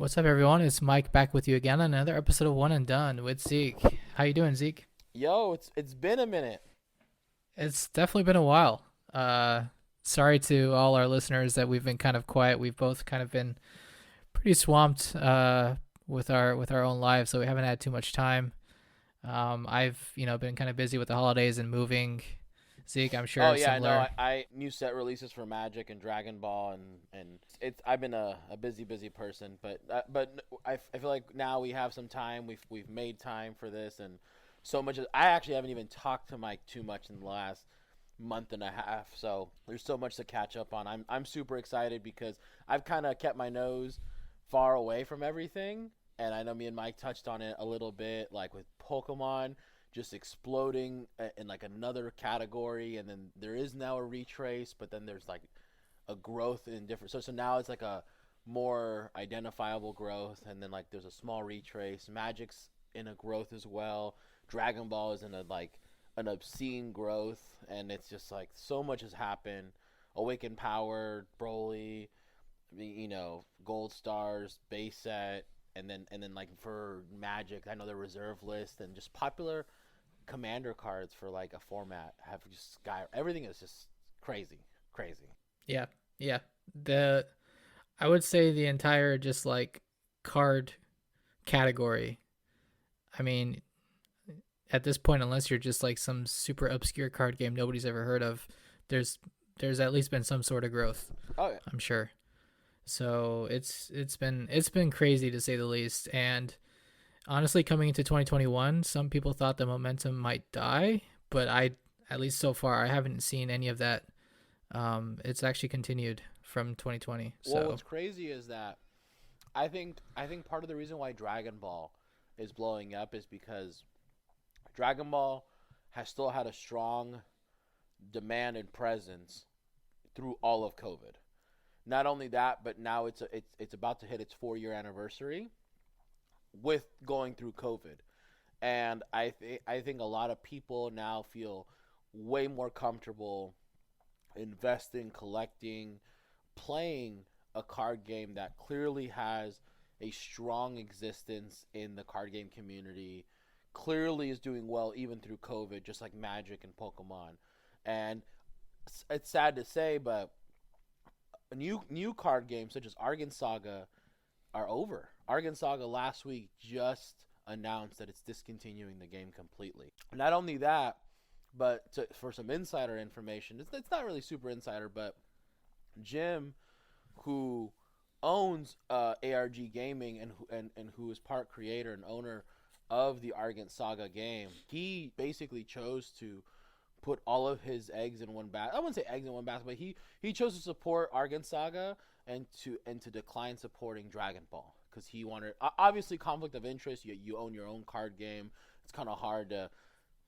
What's up, everyone? It's Mike back with you again on another episode of One and Done with Zeke. How you doing, Zeke? Yo, it's been a minute. It's definitely been a while. Uh, Sorry to all our listeners that we've been kind of quiet. We've both kind of been pretty swamped with our own lives, so we haven't had too much time. I've been kind of busy with the holidays and moving. Zeke, I'm Oh sure yeah, I know. similar. I new set releases for Magic and Dragon Ball, and it's I've been a busy person, but I feel like now we have some time. We've made time for this, and so much. I actually haven't even talked to Mike too much in the last month and a half, so there's so much to catch up on. I'm super excited because I've kind of kept my nose far away from everything, and I know me and Mike touched on it a little bit, like with Pokemon just exploding in like another category, and then there is now a retrace, but then there's like a growth in different. So now it's like a more identifiable growth, and then like there's a small retrace. Magic's in a growth as well. Dragon Ball is in a like an obscene growth, and it's just like so much has happened. Awakened Power, Broly, Gold Stars, base set, and then like for Magic, I know the reserve list and just popular commander cards for like a format have just sky. Everything is just crazy, crazy. Yeah, yeah. The I would say the entire just like card category. I mean, at this point, unless you're just like some super obscure card game nobody's ever heard of, there's there's at least been some sort of growth, Oh yeah. I'm sure. So it's been crazy to say the least. And honestly, coming into 2021, some people thought the momentum might die, but I at least so far I haven't seen any of that. It's actually continued from 2020. Well, So what's crazy is that I think part of the reason why Dragon Ball is blowing up is because Dragon Ball has still had a strong demand and presence through all of COVID. Not only that, but now it's about to hit its 4 year anniversary with going through COVID. And I think a lot of people now feel way more comfortable investing, collecting, playing a card game that clearly has a strong existence in the card game community, clearly is doing well even through COVID, just like Magic and Pokemon. And it's sad to say, but new card games such as Argent Saga are over. Argent Saga last week just announced that it's discontinuing the game completely. Not only that, but for some insider information, it's not really super insider, but Jim, who owns ARG Gaming and who is part creator and owner of the Argent Saga game, he basically chose to put all of his eggs in one basket. I wouldn't say eggs in one basket, but he chose to support Argent Saga and to decline supporting Dragon Ball because he wanted obviously conflict of interest. You own your own card game. It's kind of hard to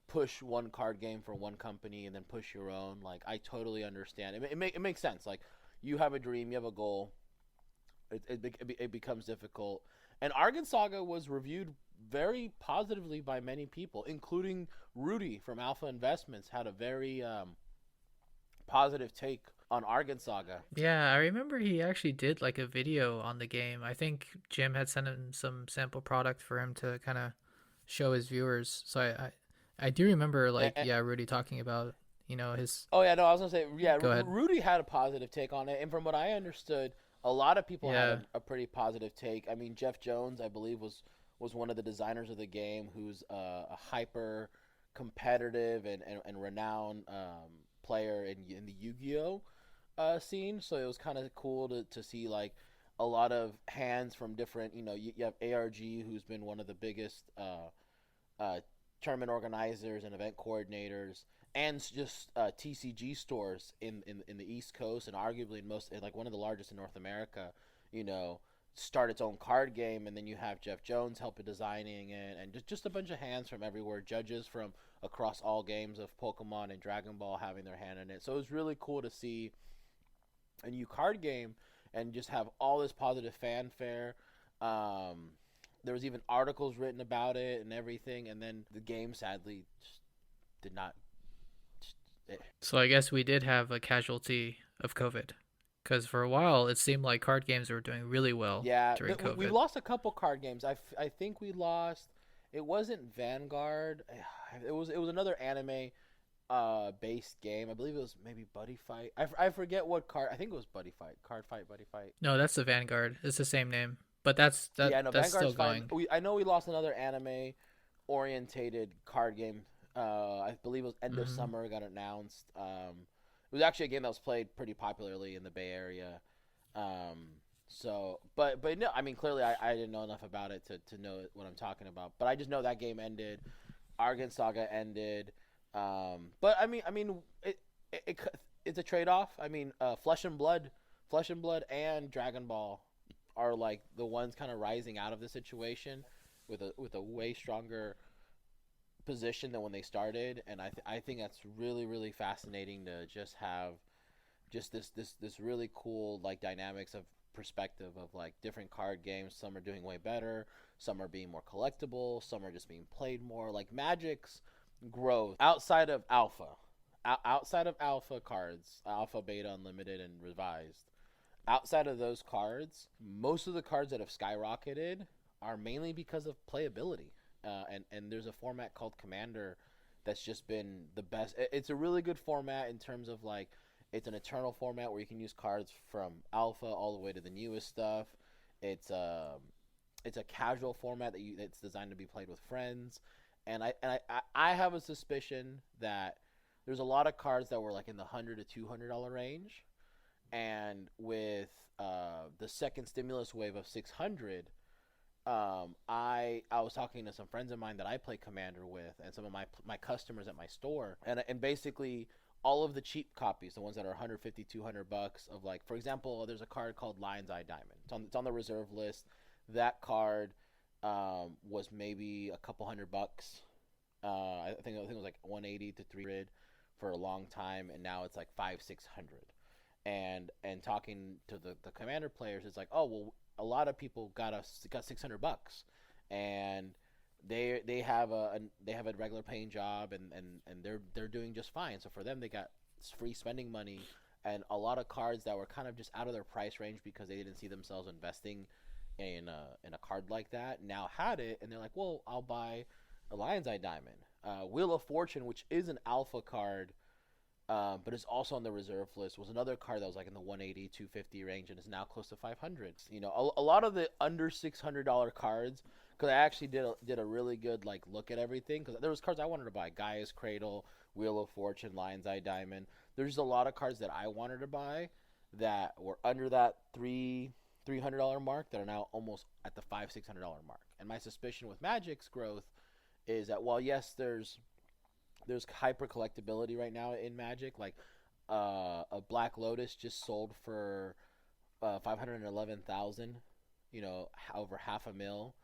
push one card game for one company and then push your own. Like I totally understand. It makes sense. Like you have a dream, you have a goal. It becomes difficult. And Argent Saga was reviewed very positively by many people, including Rudy from Alpha Investments had a very positive take on Argent Saga. yeah, I remember he actually did like a video on the game. I think Jim had sent him some sample product for him to kind of show his viewers. So I do remember like And, yeah, Rudy talking about his. oh yeah, no, I was gonna say yeah. Go ahead. Rudy had a positive take on it, and from what I understood, a lot of people had Yeah, a pretty positive take. I mean, Jeff Jones, I believe, was one of the designers of the game, who's a hyper competitive and renowned player in the Yu-Gi-Oh scene. So it was kind of cool to see like a lot of hands from different. You have ARG, who's been one of the biggest uh, tournament organizers and event coordinators, and just TCG stores in the East Coast, and arguably in most like one of the largest in North America. You know, start its own card game, and then you have Jeff Jones helping designing it, and just a bunch of hands from everywhere, judges from across all games of Pokemon and Dragon Ball having their hand in it. So it was really cool to see a new card game and just have all this positive fanfare. Um, there was even articles written about it and everything, and then the game sadly just did not. so I guess we did have a casualty of COVID. Because for a while, it seemed like card games were doing really well Yeah, during we've COVID. lost a couple card games. I think we lost. It wasn't Vanguard. It was another anime based game. I believe it was maybe Buddy Fight. I forget what card. I think it was Buddy Fight. Card Fight, Buddy Fight. No, that's the Vanguard. It's the same name, but that's that Yeah, no, that's still Vanguard's fine. going. I know we lost another anime orientated card game. I believe it was End of Hmm. Summer got announced. It was actually a game that was played pretty popularly in the Bay Area. Um, but no, I mean clearly I didn't know enough about it to know what I'm talking about. But I just know that game ended. Argent Saga ended. But I mean it it's a trade off. I mean, Flesh and Blood, and Dragon Ball are like the ones kind of rising out of the situation with a way stronger position than when they started, and I think that's really fascinating to just have just this really cool like dynamics of perspective of like different card games. Some are doing way better, some are being more collectible, some are just being played more. Like Magic's growth outside of alpha cards, alpha, beta, unlimited, and revised. Outside of those cards, most of the cards that have skyrocketed are mainly because of playability. And there's a format called Commander that's just been the best. It's a really good format in terms of like it's an eternal format where you can use cards from alpha all the way to the newest stuff. It's a it's a casual format that's designed to be played with friends. And I have a suspicion that there's a lot of cards that were like in the $100 to $200 range, and with the second stimulus wave of 600, I was talking to some friends of mine that I play Commander with, and some of my customers at my store, and basically all of the cheap copies, the ones that are 150 $200 of like, for example, there's a card called Lion's Eye Diamond. It's on the reserve list. That card was maybe a couple $100. I think it was like 180 to 300 for a long time, and now it's like 500 600. And talking to the Commander players, it's like, oh well, a lot of people got $600, and they have a regular paying job, and they're doing just fine. So for them, they got free spending money, and a lot of cards that were kind of just out of their price range because they didn't see themselves investing in a card like that now had it, and they're like, well, I'll buy a Lion's Eye Diamond. Wheel of Fortune, which is an alpha card, but is also on the reserve list, was another card that was like in the 180 250 range and is now close to 500. You know, a lot of the under $600 cards, because I actually did a really good like look at everything, because there was cards I wanted to buy: Gaia's Cradle, Wheel of Fortune, Lion's Eye Diamond. There's just a lot of cards that I wanted to buy that were under that $300 mark that are now almost at the $500 600 mark. And my suspicion with Magic's growth is that while yes, there's hyper collectability right now in Magic. Like a Black Lotus just sold for 511,000. You know, over half a mil.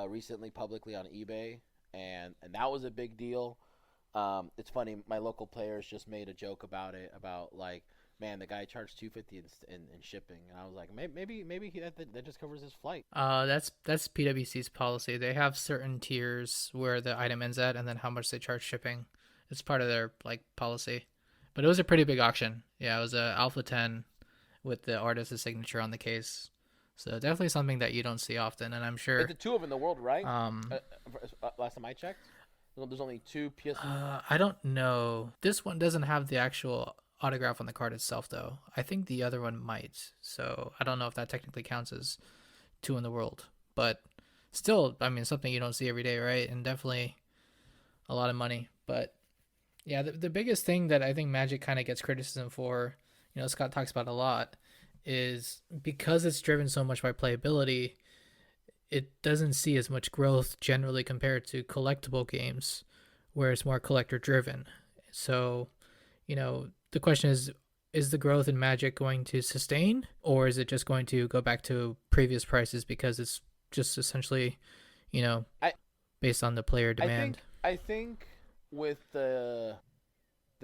Recently, publicly on eBay, and that was a big deal. It's funny. My local players just made a joke about it. About like, man, the guy charged 250 in shipping, and I was like, maybe that just covers his flight. That's PwC's policy. They have certain tiers where the item ends at, and then how much they charge shipping. It's part of their like policy. But it was a pretty big auction. Yeah, it was a Alpha 10 with the artist's signature on the case. So definitely something that you don't see often, and I'm It's sure. the two of them in the world, right? Um, Last time I checked, there's only two PS. I don't know. This one doesn't have the actual autograph on the card itself, though. I think the other one might. So I don't know if that technically counts as two in the world, but still, I mean, something you don't see every day, right? And definitely a lot of money. But yeah, the biggest thing that I think Magic kind of gets criticism for, Scott talks about a lot, is because it's driven so much by playability, it doesn't see as much growth generally compared to collectible games where it's more collector driven. So, the question is the growth in Magic going to sustain, or is it just going to go back to previous prices because it's just essentially, you know, I based on the player I think demand? I think with the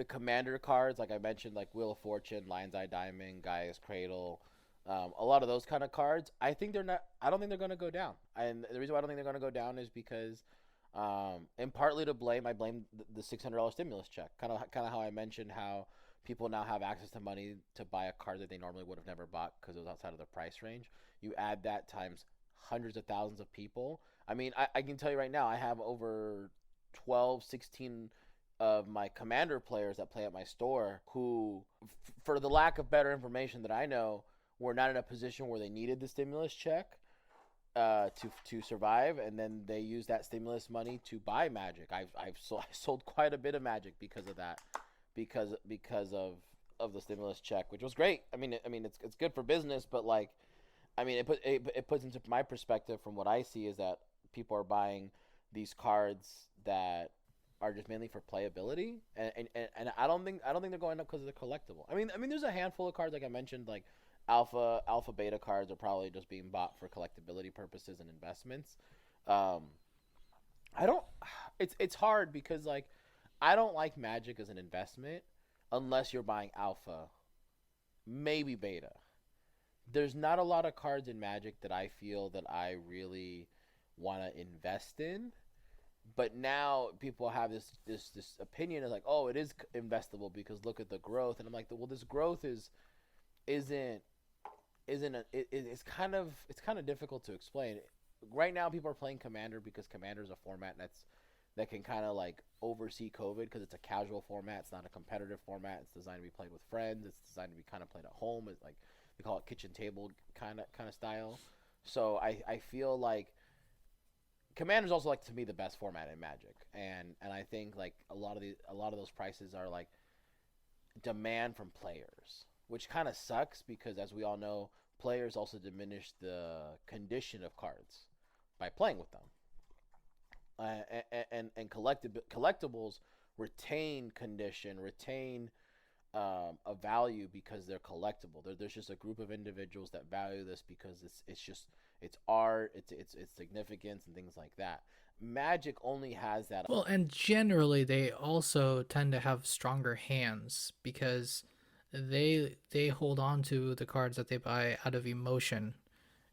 commander cards, like I mentioned, like Wheel of Fortune, Lion's Eye Diamond, Gaia's Cradle, a lot of those kind of cards, I think they're not. I don't think they're going to go down. And the reason why I don't think they're going to go down is because, and partly to blame, I blame the $600 stimulus check. Kind of how I mentioned how people now have access to money to buy a card that they normally would have never bought because it was outside of the price range. You add that times hundreds of thousands of people. I mean, I can tell you right now, I have over 12, 16 of my commander players that play at my store who, for the lack of better information that I know, were not in a position where they needed the stimulus check to survive, and then they use that stimulus money to buy Magic. I sold quite a bit of Magic because of that, because of the stimulus check, which was great. I mean it's good for business, but like, I mean it puts into my perspective from what I see is that people are buying these cards that are just mainly for playability, and I don't think they're going up because of the collectible. I mean there's a handful of cards like I mentioned, like alpha beta cards are probably just being bought for collectability purposes and investments. Um, I don't. It's hard because like I don't like Magic as an investment unless you're buying alpha, maybe beta. There's not a lot of cards in Magic that I feel that I really want to invest in. But now people have this opinion of like, oh, it is investable because look at the growth, and I'm like, well, this growth isn't isn't a, it's kind of difficult to explain. Right now, people are playing Commander because Commander is a format that can kind of like oversee COVID because it's a casual format. It's not a competitive format. It's designed to be played with friends. It's designed to be kind of played at home. It's like they call it kitchen table kind of style. So I feel like Commander's also like to me the best format in Magic, and I think like a lot of those prices are like demand from players, which kind of sucks because as we all know, players also diminish the condition of cards by playing with them. And collectibles retain condition, retain a value because they're collectible. There's just a group of individuals that value this because it's art, it's significance and things like that. Magic only has that. Well, and generally they also tend to have stronger hands because they hold on to the cards that they buy out of emotion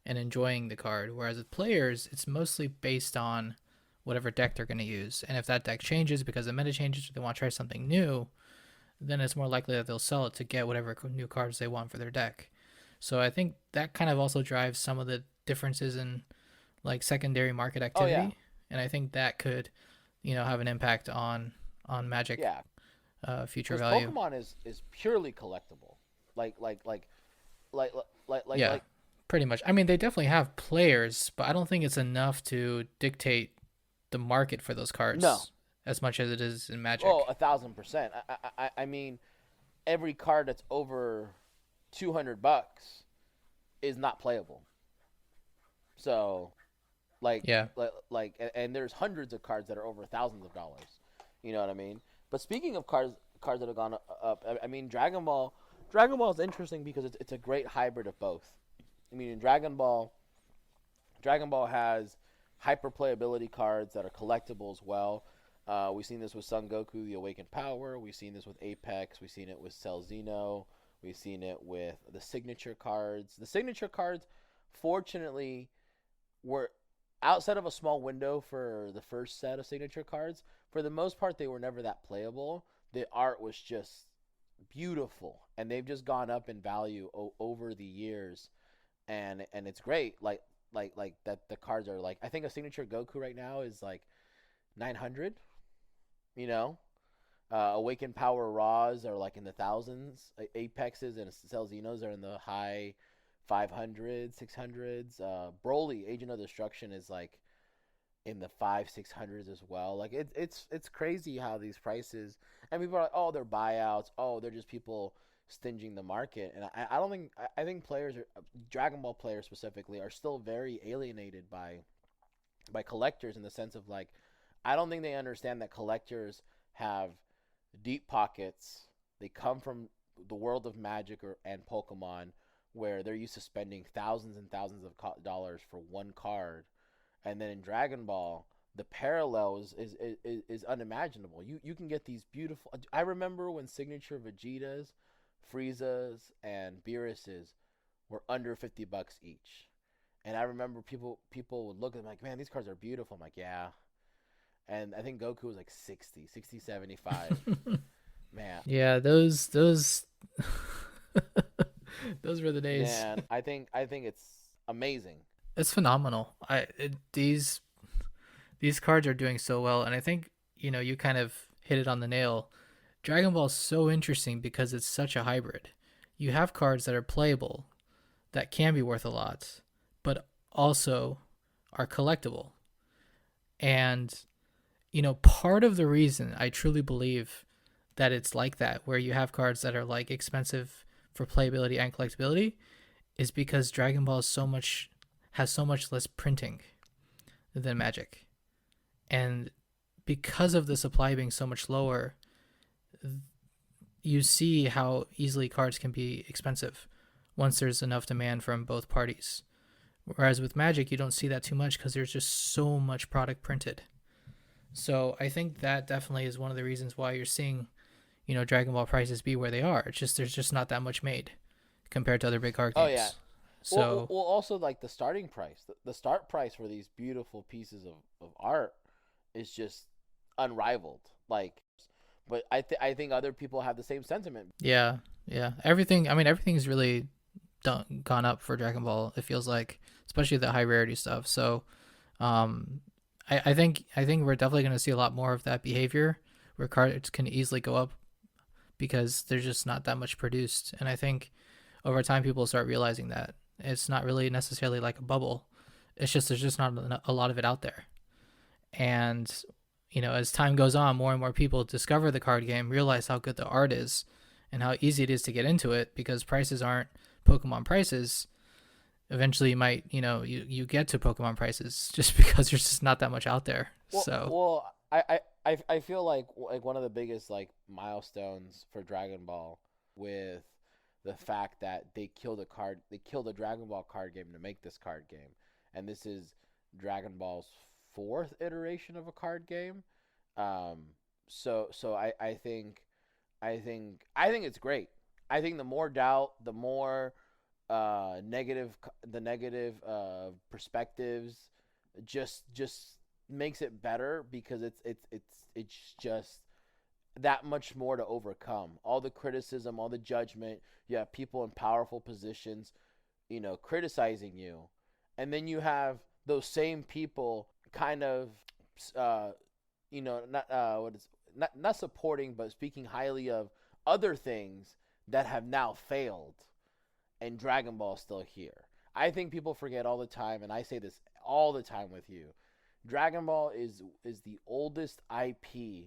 and enjoying the card. Whereas with players, it's mostly based on whatever deck they're going to use. And if that deck changes because the meta changes or they want to try something new, then it's more likely that they'll sell it to get whatever new cards they want for their deck. So I think that kind of also drives some of the differences in like secondary market Oh yeah, activity, and I think that could, have an impact on Magic yeah. future Because value. Pokemon is purely collectible. Like like like like Yeah, like pretty much. I mean, they definitely have players, but I don't think it's enough to dictate the market for those no. cards as much as it is in Oh, Magic. 1,000%. I mean, every card that's over $200 is not playable. So Yeah. and there's hundreds of cards that are over thousands of dollars. You know what I mean? But speaking of cards that have gone up, I mean Dragon Ball is interesting because it's a great hybrid of both. I mean, in Dragon Ball has hyper playability cards that are collectible as well. We've seen this with Son Goku, the Awakened Power. We've seen this with Apex. We've seen it with Cell Zeno. We've seen it with the signature cards. The signature cards, fortunately, were outside of a small window for the first set of signature cards. For the most part, they were never that playable. The art was just beautiful, and they've just gone up in value over the years, and it's great. Like that the cards are like I think a signature Goku right now is like 900. You know, Awakened Power Raws are like in the thousands. Apexes and Cell Xenos are in the high 500s, 600s. Broly, Agent of Destruction is like in the 500s, 600s as well. Like it's crazy how these prices, and people are like, oh, they're buyouts. Oh, they're just people stinging the market. And I don't think I think players are Dragon Ball players specifically are still very alienated by collectors in the sense of like I don't think they understand that collectors have deep pockets. They come from the world of Magic and Pokemon, where they're used to spending thousands and thousands of dollars for one card, and then in Dragon Ball, the parallels is unimaginable. You can get these beautiful. I remember when signature Vegetas, Friezas, and Beerus's were under $50 each. And I remember people would look at them like, man, these cards are beautiful. I'm like, yeah. And I think Goku was like 60, 60, 75. Man, Yeah, those those were the days. man, I think it's amazing. It's phenomenal. These cards are doing so well, and I think you kind of hit it on the nail. Dragon Ball is so interesting because it's such a hybrid. You have cards that are playable, that can be worth a lot, but also are collectible. And part of the reason I truly believe that it's like that, where you have cards that are like expensive for playability and collectability, is because Dragon Ball is so much has so much less printing than Magic, and because of the supply being so much lower, you see how easily cards can be expensive once there's enough demand from both parties. Whereas with Magic, you don't see that too much because there's just so much product printed. So I think that definitely is one of the reasons why you're seeing, Dragon Ball prices be where they are. It's just there's just not that much made compared to other big card Oh yeah. games. So Also like the starting price, the start price for these beautiful pieces of art is just unrivaled. Like, but I think other people have the same sentiment. yeah, yeah, everything. I mean, everything's really gone up for Dragon Ball. It feels like, especially the high rarity stuff. So, um, I think we're definitely going to see a lot more of that behavior where cards can easily go up because there's just not that much produced. And I think over time people start realizing that it's not really necessarily like a bubble. It's just there's just not a lot of it out there. And as time goes on, more and more people discover the card game, realize how good the art is, and how easy it is to get into it because prices aren't Pokemon prices. Eventually, you might you get to Pokemon prices just because there's just not that much out there. So I feel like one of the biggest like milestones for Dragon Ball with the fact that they killed a Dragon Ball card game to make this card game, and this is Dragon Ball's fourth iteration of a card game. Um, so I think it's great. I think the more doubt, the more negative perspectives just makes it better because it's just that much more to overcome. All the criticism, all the judgment. You have people in powerful positions, criticizing you, and then you have those same people kind of, uh, not what is not supporting, but speaking highly of other things that have now failed, and Dragon Ball is still here. I think people forget all the time, and I say this all the time with you. Dragon Ball is the oldest IP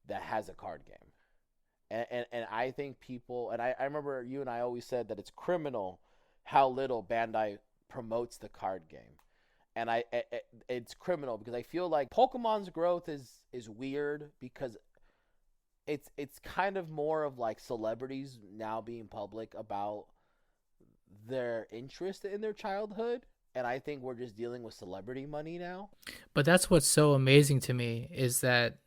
that has a card game. And I think people, and I remember you and I always said that it's criminal how little Bandai promotes the card game. And it's criminal because I feel like Pokemon's growth is weird because it's kind of more of like celebrities now being public about their interest in their childhood, and I think we're just dealing with celebrity money now. but that's what's so amazing to me is that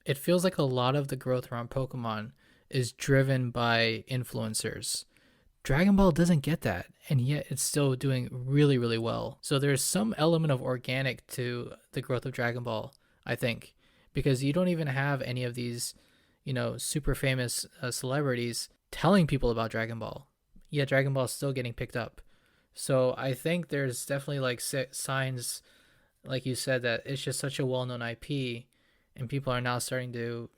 it feels like a lot of the growth around Pokemon is driven by influencers. Dragon Ball doesn't get that, and yet it's still doing really, really well. So there's some element of organic to the growth of Dragon Ball, I think, because you don't even have any of these, super famous celebrities telling people about Dragon Ball. Yet Dragon Ball is still getting picked up. So I think there's definitely like signs, like you said, that it's just such a well-known IP, and people are now starting to,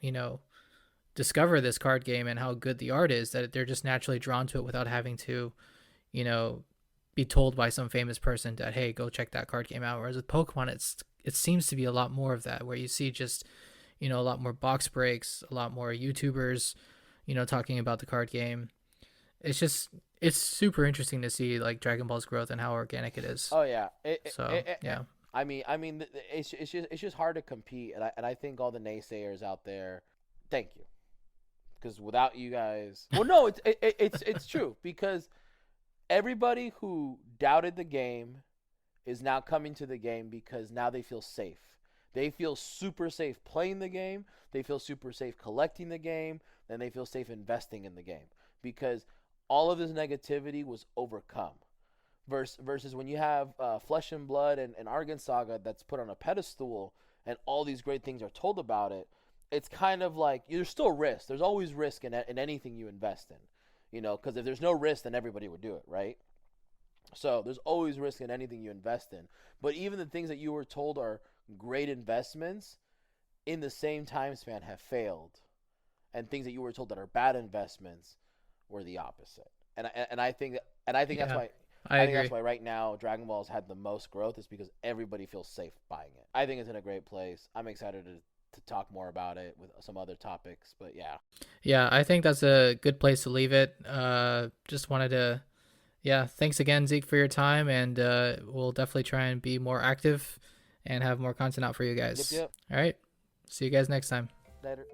discover this card game and how good the art is that they're just naturally drawn to it without having to, you know, be told by some famous person that hey, go check that card game out. Whereas with Pokemon, it seems to be a lot more of that, where you see just a lot more box breaks, a lot more YouTubers, talking about the card game. It's super interesting to see like Dragon Ball's growth and how organic it is. Oh yeah, So yeah, it's just hard to compete, and I think all the naysayers out there, thank you, because without you guys, well, no, it's true because everybody who doubted the game is now coming to the game because now they feel safe. They feel super safe playing the game. They feel super safe collecting the game. Then they feel safe investing in the game because all of this negativity was overcome. Versus when you have Flesh and Blood and Argent Saga that's put on a pedestal and all these great things are told about it, it's kind of like there's still risk. There's always risk in anything you invest in, you know, because if there's no risk, then everybody would do it, right? So there's always risk in anything you invest in. But even the things that you were told are great investments in the same time span have failed, and things that you were told that are bad investments were the opposite. And I think that's Yeah, why I I think that's agree. why right now Dragon Ball's had the most growth is because everybody feels safe buying it. I think it's in a great place. I'm excited to talk more about it with some other topics, but yeah. Yeah, I think that's a good place to leave it. Just wanted to, yeah, thanks again, Zeke, for your time, and we'll definitely try and be more active and have more content out for you Yep, guys. yep. All right, see you guys next time. Later.